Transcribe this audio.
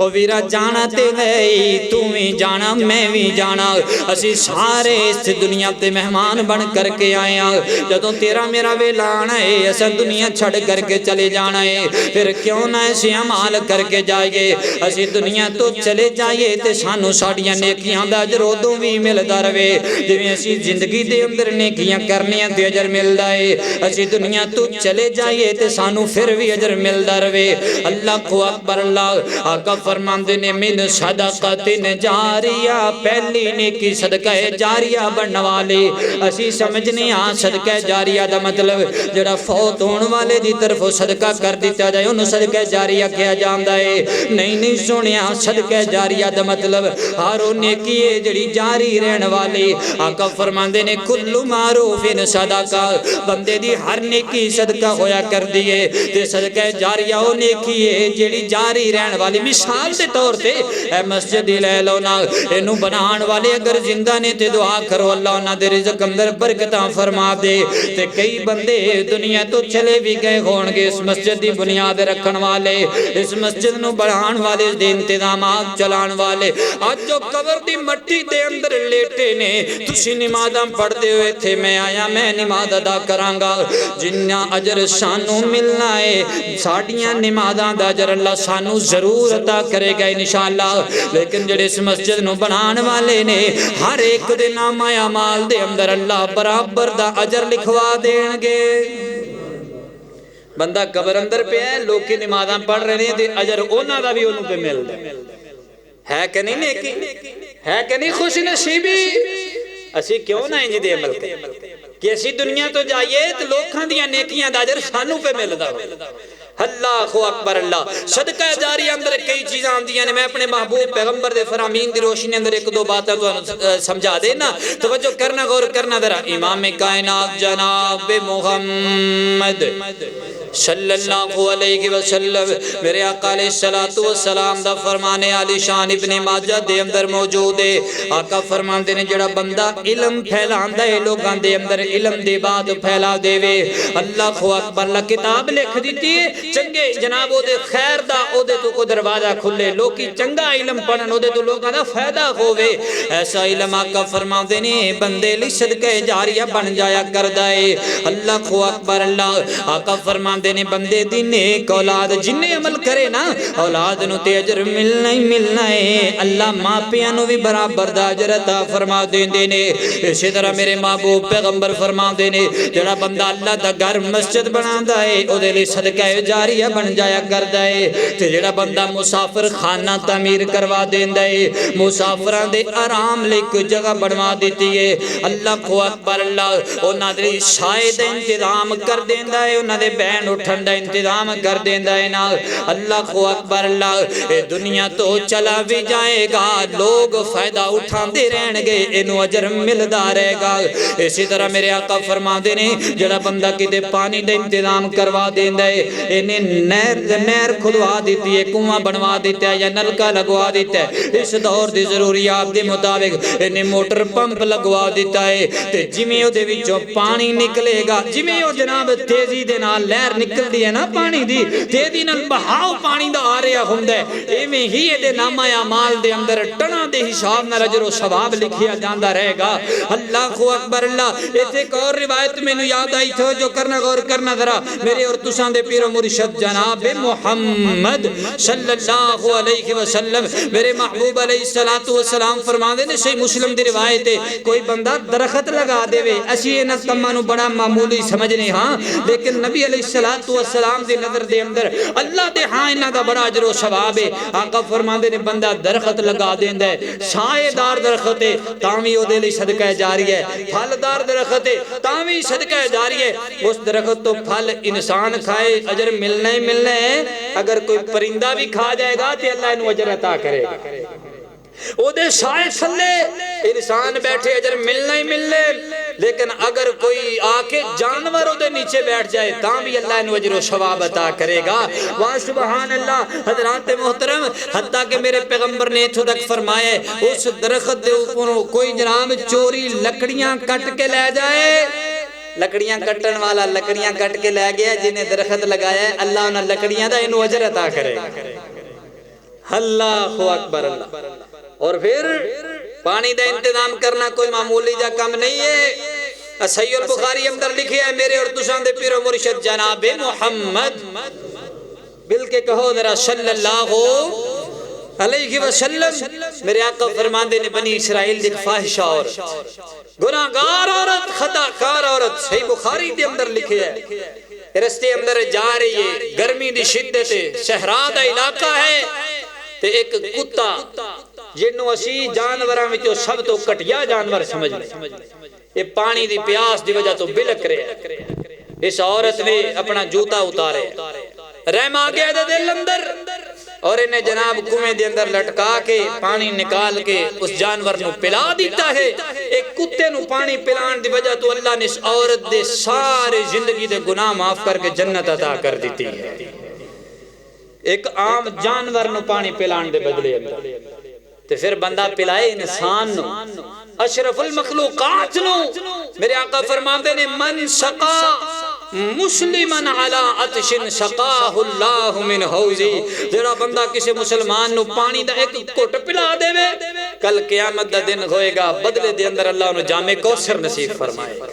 او vera جانا تے گئی تو بھی جانا میں بھی جانا اسی سارے اس دنیا تے مہمان بن کر کے آئے ہیں جدوں تیرا میرا ویلا آنا ہے ایسا دنیا چھڑ کر کے چلے جانا ہے پھر کیوں نہ ایسے عمال کر کے جائے اسی دنیا تو چلے جائے تے سانو ساڑیاں نیکیاں دا اجر ادوں بھی ملدا رہے جویں اسی زندگی دے اندر نیکیاں کرنیاں تے اجر ملدا ہے اسی دنیا تو چلے جائے تے سانو پھر بھی اجر ملدا رہے اللہ کو اکبر اللہ آقا فرماندے نے من صدقۃ جاریہ پہلی نیکی صدقہ جاریہ بننے والے اسی سمجھنے ہاں صدقہ جاریہ دا مطلب جڑا فوت ہون والے دی طرف صدقہ کر دیتا جائے انہوں صدقہ جاریہ کیا جاندا ہے نہیں سنیا صدقہ جاریہ دا مطلب ہارو نیکی ہے جڑی جاری رہن والی آقا فرماندے نے کل معروف صدقہ بندے دی ہر نیکی صدقہ ہویا کر دیئے تے صدقہ جاریہ ہو نیکی ہے جڑی جاری رہن والی مثال دے طور تے اے مسجد لے لو نا انہوں بنان والے اگر زندہ نے تے دعا کرو اللہ انہاں دے رزق اندر برکتاں فرما دے تے کئی بندے دنیا تو چلے بھی گئے ہونگے اس مسجد دی بنیاد رکھن والے اس مسجد نو بڑھان والے اس دے انتظامات چلان والے آج جو قبر دی مٹی دے اندر لیٹے نے تسی نمازاں پڑھتے ہوئے تھے میں آیا میں نماز ادا کرانگا جنہ اجر سانو ملنا ہے ساڑیاں نمازاں دا اجر اللہ سانو ضرور عطا کرے گا انشاءاللہ لیکن جڑے اس مسجد نو بنان والے نے ہر ایک دے نام اعمال دے اندر اللہ برابر دا اجر لکھوا دیں گے بندہ قبر اندر پہ ہے لوگ کی نمازاں پڑھ رہے ہیں اجر اونا دا بھی انہوں پہ مل ہے کہ نہیں نیکی ہے کہ نہیں خوش نصیبی اسی کیوں نہ انجی دے عمل کے کہ اسی دنیا تو جائیے تو لوگ کھاں دیا نیکیاں دا اجر سانو پہ مل دا اللہ اکبر اللہ صدقہ جاریہ اندر کئی چیزیں آندیاں نے میں اپنے محبوب پیغمبر دے فرامین دی روشنی اندر ایک دو باتیں تو سمجھا دینا توجہ کرنا غور کرنا ذرا امام کائنات جناب محمد صلی اللہ علیہ وسلم میرے آقا علیہ السلام دا فرمانے علی شان ابن ماجہ دے اندر موجود ہے آقا فرماندے نے جڑا بندہ علم پھیلاندہ ہے لوگاں دے اندر علم دے بعد پھیلا دے وے اللہ اکبر اللہ کتاب لکھ دیتی ہے چنگے جناب او دے خیر دا او دے تو کو دروازہ کھلے لوکی چنگا علم پڑھن او دے تو لوگاں دا فائدہ ہووے ایسا علم آقا فرماندے نے بندے لی صدقہ جاریہ بن جایا کردہ ہے اللہ اکبر اللہ آقا فرماندے نے بندے دی نیک اولاد جنہیں عمل کرے نا اولاد نو تے اجر ملنا ہے اللہ ماں پیانو بھی برابر دا اجر عطا فرما دیں نے اسی طرح میرے محبوب پیغمبر فرما دیں جڑا بندہ اللہ دا گھر مسجد بناندا ہے او دے لئے صدقہ جاریہ بن جایا کردا ہے تے جڑا بندہ مسافر خانہ تعمیر کروا دیندا ہے مسافران دے آرام لے کوئی جگہ بنوا دیتی ہے اللہ کو اکبر اللہ انہاں دے شاید انتظام کر دیندا ہے انہاں دے بین اٹھنڈا انتظام کر دیندہ ہے نا اللہ کو اکبر اللہ دنیا تو چلا بھی جائے گا لوگ فائدہ اٹھان دے رہن گے انہوں اجر ملدہ رہے گا اسی طرح میرے آقا فرما دینے جڑا بندہ کی دے پانی دے انتظام کروا دیندہ ہے انہیں نہر کھدوا دیتی ہے کنواں بنوا دیتا ہے یا نلکا لگوا دیتا ہے اس دور دی ضروریات دے مطابق انہیں موٹر پمپ لگوا دیتا ہے تے جمیوں دے وچوں پانی نکلے گا جمیوں جناب تیزی دے نال لہر نکل دی ہے نا پانی دی تیزی نال بہاؤ پانی دا آ رہا ہوندہ ہے ایویں ہی دے نامہ اعمال دے اندر ٹنا دے حساب نال اجر و ثواب لکھیا جاندہ رہے گا اللہ کو اکبر اللہ ایتھے ایک اور روایت میں نے یاد آئی تھو جو کرنا غور کرنا ذرا میرے اور تسان دے پیر و مرشد جناب محمد صلی اللہ علیہ وسلم میرے محبوب علیہ السلام فرما دے نے صحیح مسلم دی روایت ہے کوئی بندہ درخت لگا دے وے اسی اینا کمانو بڑا معمولی سمجھنے ہاں لیکن نبی علیہ السلام دی نظر دے اندر اللہ دے ہاں انہا دا بڑا اجر و ثواب ہے آقا فرماندے نے بندہ درخت لگا دیندہ ہے سائے دار درخت ہے تاوی او دے لئے صدقہ جاری ہے پھل دار درخت ہے تاوی صدقہ جاری ہے اس درخت تو پھل انسان کھائے اجر ملنا ہی ملنا ہے اگر کوئی پرندہ بھی کھا جائے گا تو اللہ انہوں اجر عطا کرے گا او دے سائے سلے انسان بیٹھے اجر ملنا ہی ملنے لیکن اگر کوئی آکے جانور او دے نیچے بیٹھ جائے تاں بھی اللہ انہوں اجر و ثواب عطا کرے گا وہاں سبحان اللہ حضرات محترم حتیٰ کہ میرے پیغمبر نے اتھو تک فرمایا اس درخت دے اوپر کوئی جناب چوری لکڑیاں کٹ کے لے جائے لکڑیاں کٹن والا لکڑیاں کٹ کے لے گیا جنہیں درخت لگایا ہے اللہ انہوں لکڑیاں دا انہوں اجر عطا کرے اللہ اکبر اللہ. اور پھر پانی دا انتظام کرنا کوئی معمولی جا کم نہیں ہے. صحیح البخاری اندر لکھے ہے میرے اور تسان دے پیر و مرشد جناب محمد بل کے کہو ذرا صلی اللہ علیہ وسلم. میرے آقا فرماندے نے بنی اسرائیل دی فاحشہ عورت گناہگار عورت خطا کار عورت صحیح بخاری دے اندر لکھے ہے رستے اندر جا رہی ہے گرمی دی شدت صحرا دا علاقہ ہے تے ایک کتا جنوں اسی جانوراں وچوں سب تو کٹیا جانور سمجھ لیں یہ پانی دی پیاس دی وجہ تو بلک رہے. اس عورت نے اپنا جوتا اتارے رحم آ گیا دے دل اندر اور انہیں جناب کنویں دے اندر لٹکا کے پانی نکال کے اس جانور نو پلا دیتا ہے. ایک کتے نو پانی پلان دی وجہ تو اللہ نے اس عورت دے سارے زندگی دے گناہ معاف کر کے جنت عطا کر دیتی ہے. ایک عام جانور نو پانی پلان دے بدلے اندر تے پھر بندہ پلائے انسان نو اشرف المخلوقات نو. میرے آقا فرماتے نے من سقا مسلمن علی عطش سقاہ اللہ من حوزی. جڑا بندہ کسی مسلمان نو پانی دا ایک گھٹ پلا دے کل قیامت دا دن ہوئے گا بدلے دے اندر اللہ انہوں جامع کوثر نصیب فرمائے گا.